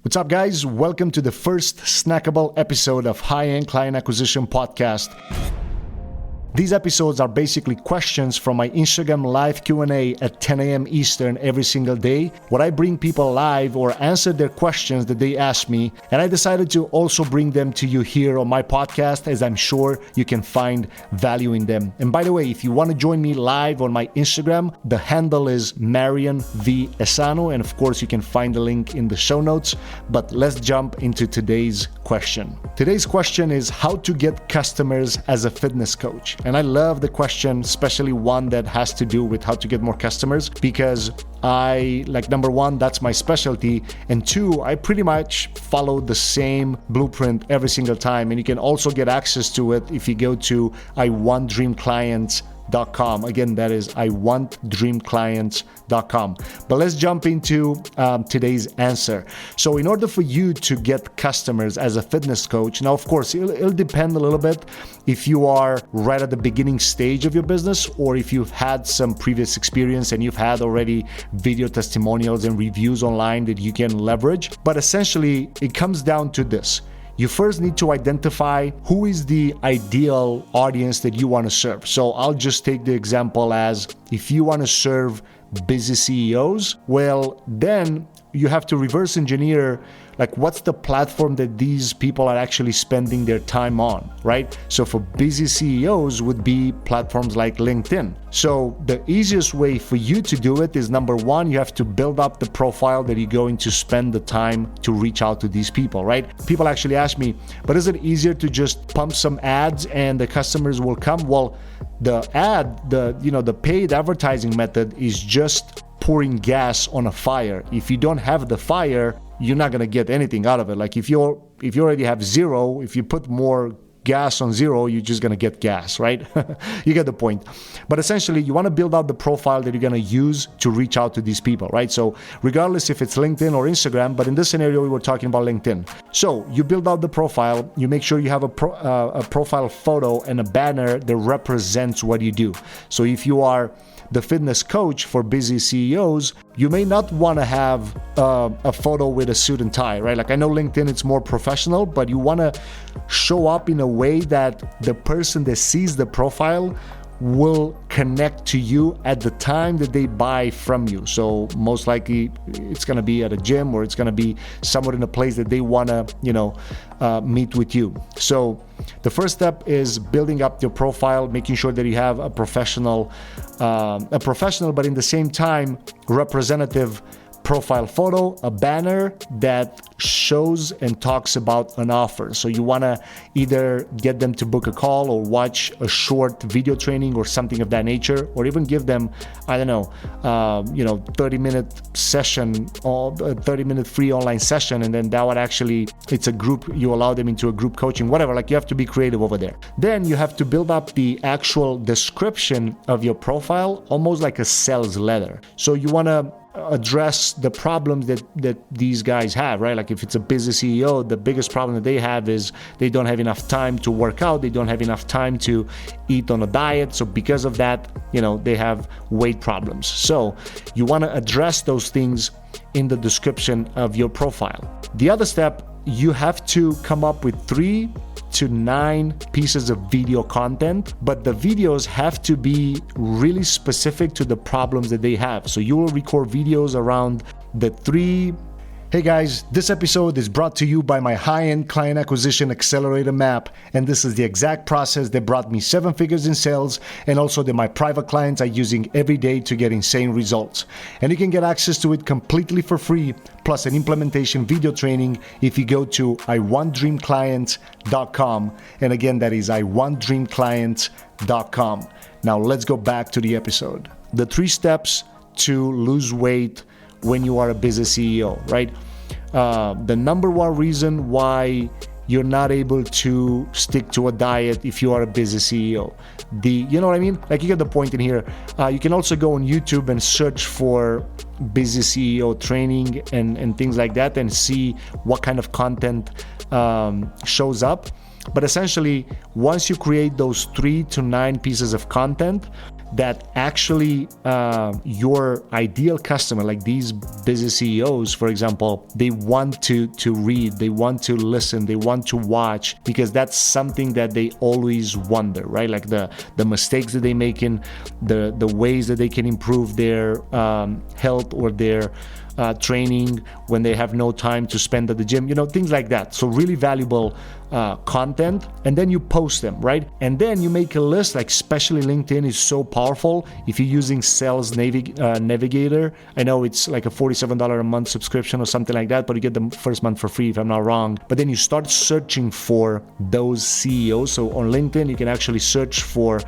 What's up, guys? Welcome to the first snackable episode of High-End Client Acquisition Podcast. These episodes are basically questions from my Instagram live Q&A at 10 a.m. Eastern every single day, where I bring people live or answer their questions that they ask me, and I decided to also bring them to you here on my podcast, as I'm sure you can find value in them. And by the way, if you want to join me live on my Instagram, the handle is Marian Esanu, and of course you can find the link in the show notes. But let's jump into today's question. Today's question is how to get customers as a fitness coach. And I love the question, especially one that has to do with how to get more customers, because number one, that's my specialty. And two, I pretty much follow the same blueprint every single time. And you can also get access to it if you go to iwantdreamclients.com. Again, that is iwantdreamclients.com. But let's jump into today's answer. So in order for you to get customers as a fitness coach, now of course it'll depend a little bit if you are right at the beginning stage of your business, or if you've had some previous experience and you've had already video testimonials and reviews online that you can leverage. But essentially it comes down to this. You first need to identify who is the ideal audience that you want to serve. So I'll just take the example as if you want to serve busy CEOs, well, then you have to reverse engineer what's the platform that these people are actually spending their time on, right? So for busy CEOs would be platforms like LinkedIn. So the easiest way for you to do it is, number one, you have to build up the profile that you're going to spend the time to reach out to these people, right? People actually ask me, but is it easier to just pump some ads and the customers will come? Well, the paid advertising method is just pouring gas on a fire. If you don't have the fire, you're not going to get anything out of it. Like if you already have zero, if you put more gas on zero, you're just going to get gas, right? You get the point. But essentially, you want to build out the profile that you're going to use to reach out to these people, right? So regardless if it's LinkedIn or Instagram, but in this scenario, we were talking about LinkedIn. So you build out the profile, you make sure you have a profile photo and a banner that represents what you do. So if you are the fitness coach for busy CEOs, you may not want to have a photo with a suit and tie, right? Like I know LinkedIn, it's more professional, but you want to show up in a way that the person that sees the profile will connect to you at the time that they buy from you. So most likely it's going to be at a gym, or it's going to be somewhere in a place that they want to, meet with you. So the first step is building up your profile, making sure that you have a professional, but in the same time, representative profile photo, a banner that shows and talks about an offer. So you want to either get them to book a call or watch a short video training or something of that nature, or even give them, 30-minute session or a 30-minute free online session. And then that would actually, it's a group, you allow them into a group coaching, whatever. Like you have to be creative over there. Then you have to build up the actual description of your profile, almost like a sales letter. So you want to address the problems that these guys have, right? Like if it's a busy CEO, the biggest problem that they have is they don't have enough time to work out, they don't have enough time to eat on a diet. So because of that, they have weight problems. So you want to address those things in the description of your profile. The other step, you have to come up with 3 to 9 pieces of video content, but the videos have to be really specific to the problems that they have. So you will record videos around the 3. Hey guys, this episode is brought to you by my high-end client acquisition accelerator map, and this is the exact process that brought me 7 figures in sales, and also that my private clients are using every day to get insane results. And you can get access to it completely for free, plus an implementation video training if you go to iwantdreamclients.com. And again, that is iwantdreamclients.com. Now let's go back to the episode. The 3 steps to lose weight when you are a busy CEO, right? The number one reason why you're not able to stick to a diet if you are a busy CEO. You know what I mean? Like you get the point in here. You can also go on YouTube and search for busy CEO training and things like that and see what kind of content shows up. But essentially, once you create those 3 to 9 pieces of content, that actually your ideal customer, like these busy CEOs, for example, they want to read, they want to listen, they want to watch, because that's something that they always wonder, right? Like the mistakes that they make in the ways that they can improve their health or their training when they have no time to spend at the gym, things like that. So really valuable content, and then you post them, right? And then you make a list, like especially LinkedIn is so powerful. If you're using Sales Navigator, I know it's like a $47 a month subscription or something like that, but you get the first month for free if I'm not wrong. But then you start searching for those CEOs. So on LinkedIn, you can actually search for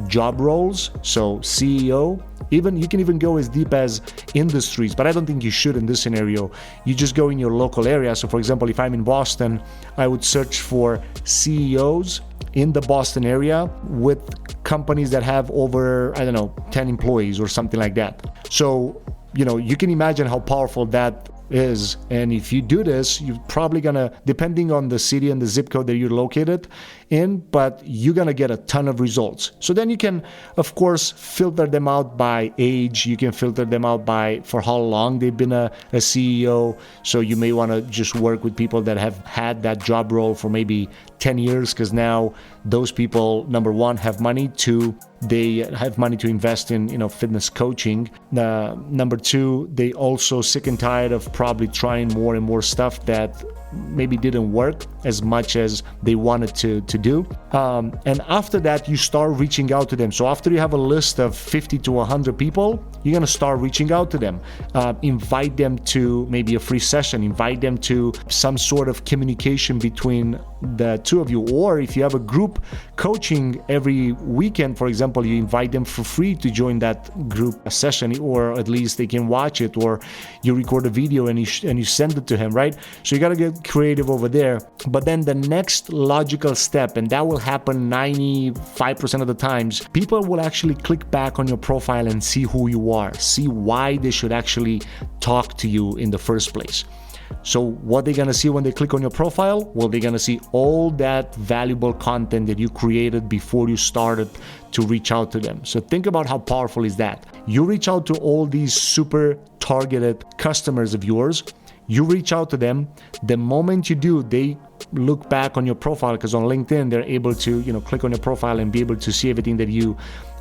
job roles. So CEO, you can even go as deep as industries, but I don't think you should in this scenario. You just go in your local area. So for example, if I'm in Boston, I would search for CEOs in the Boston area with companies that have over, 10 employees or something like that. So, you can imagine how powerful that is. And if you do this, you're probably gonna, depending on the city and the zip code that you're located in, but you're gonna get a ton of results. So then you can, of course, filter them out by age. You can filter them out by for how long they've been a CEO. So you may want to just work with people that have had that job role for maybe 10 years, because now those people, number one, have money. Two, they have money to invest in fitness coaching. Number two, they also sick and tired of probably trying more and more stuff that maybe didn't work as much as they wanted to do. And after that, you start reaching out to them. So after you have a list of 50 to 100 people, you're going to start reaching out to them. Invite them to maybe a free session, invite them to some sort of communication between the two of you. Or if you have a group coaching every weekend, for example, you invite them for free to join that group session, or at least they can watch it, or you record a video and you send it to him, right? So you got to get creative over there. But then the next logical step, and that will happen 95% of the times, people will actually click back on your profile and see who you are, see why they should actually talk to you in the first place. So what they're going to see when they click on your profile? Well, they're going to see all that valuable content that you created before you started to reach out to them. So think about how powerful is that. You reach out to all these super targeted customers of yours. You reach out to them. The moment you do, they look back on your profile, because on LinkedIn, they're able to, click on your profile and be able to see everything that you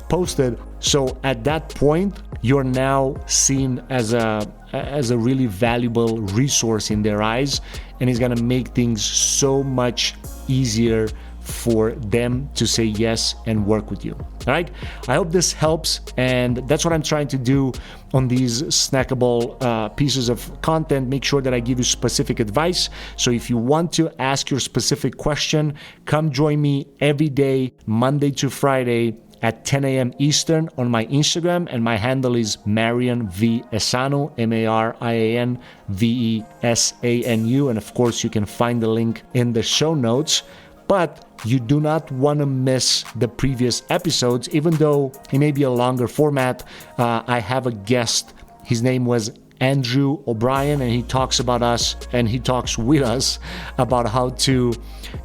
posted. So at that point, you're now seen as a really valuable resource in their eyes, and it's going to make things so much easier for them to say yes and work with you. All right. I hope this helps. And that's what I'm trying to do on these snackable pieces of content. Make sure that I give you specific advice. So if you want to ask your specific question, come join me every day, Monday to Friday, at 10 a.m. Eastern on my Instagram, and my handle is Marian V. Esanu, MarianVesanu, and of course you can find the link in the show notes. But you do not want to miss the previous episodes, even though it may be a longer format. I have a guest. His name was Andrew O'Brien, and he talks about us, and he talks with us about how to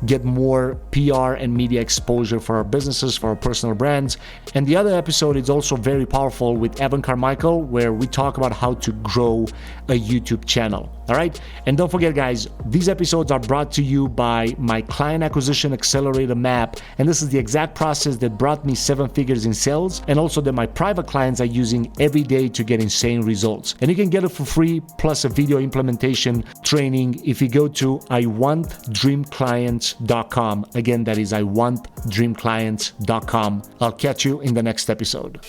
get more PR and media exposure for our businesses, for our personal brands. And the other episode is also very powerful with Evan Carmichael, where we talk about how to grow a YouTube channel. All right. And don't forget, guys, these episodes are brought to you by my Client Acquisition Accelerator Map. And this is the exact process that brought me 7 figures in sales, and also that my private clients are using every day to get insane results. And you can get it for free, plus a video implementation training, if you go to iwantdreamclients.com. Again, that is iwantdreamclients.com. I'll catch you in the next episode.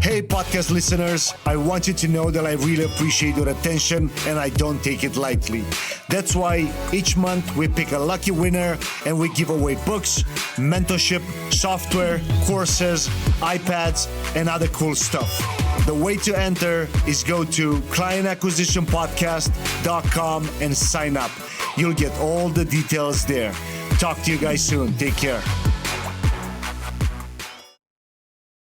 Hey, podcast listeners, I want you to know that I really appreciate your attention, and I don't take it lightly. That's why each month we pick a lucky winner and we give away books, mentorship, software, courses, iPads, and other cool stuff. The way to enter is go to clientacquisitionpodcast.com and sign up. You'll get all the details there. Talk to you guys soon. Take care.